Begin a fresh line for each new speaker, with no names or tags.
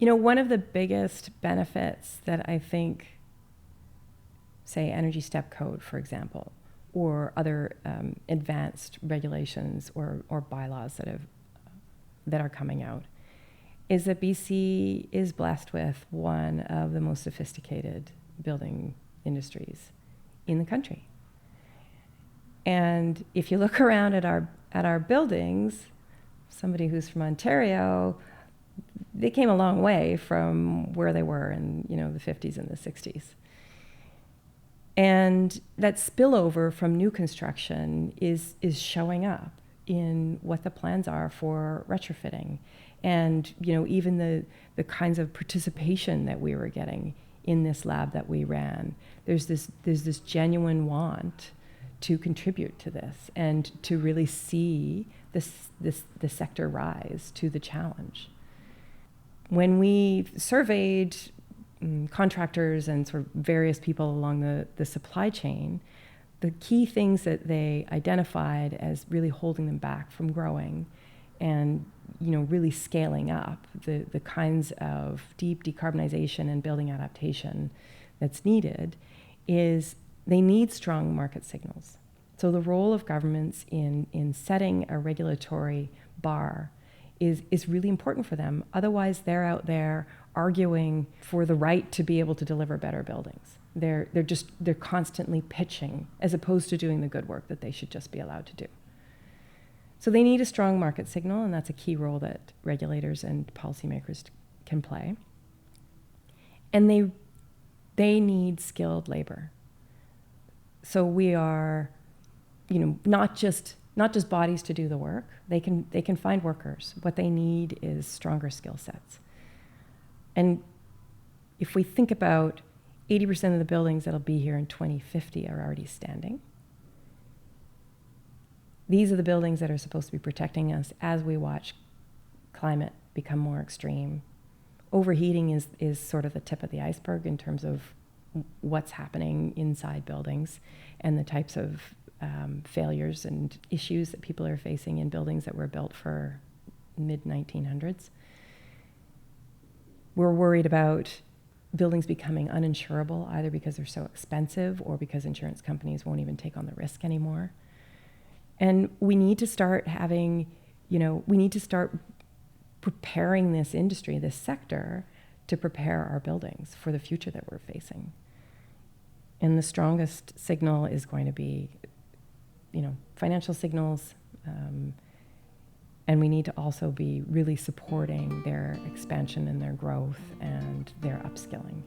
One of the biggest benefits that I think, say, Energy Step Code, for example, or other advanced regulations or bylaws that are coming out, is that BC is blessed with one of the most sophisticated building industries in the country. And if you look around at our buildings, somebody who's from Ontario, they came a long way from where they were in the 50s and the 60s. And that spillover from new construction is showing up in what the plans are for retrofitting, and even the kinds of participation that we were getting in this lab that we ran. There's this genuine want to contribute to this and to really see the sector rise to the challenge. When we surveyed contractors and sort of various people along the supply chain, the key things that they identified as really holding them back from growing and really scaling up the kinds of deep decarbonization and building adaptation that's needed is they need strong market signals. So the role of governments in setting a regulatory bar is really important for them. Otherwise, they're out there arguing for the right to be able to deliver better buildings. They're constantly pitching as opposed to doing the good work that they should just be allowed to do. So they need a strong market signal, and that's a key role that regulators and policymakers can play. And they need skilled labor. So we are, not just bodies to do the work. They can find workers. What they need is stronger skill sets. And if we think about 80% of the buildings that'll be here in 2050 are already standing. These are the buildings that are supposed to be protecting us as we watch climate become more extreme. Overheating is sort of the tip of the iceberg in terms of what's happening inside buildings and the types of failures and issues that people are facing in buildings that were built for mid-1900s. We're worried about buildings becoming uninsurable, either because they're so expensive or because insurance companies won't even take on the risk anymore. And we need to start preparing this industry, this sector, to prepare our buildings for the future that we're facing. And the strongest signal is going to be financial signals, and we need to also be really supporting their expansion and their growth and their upskilling.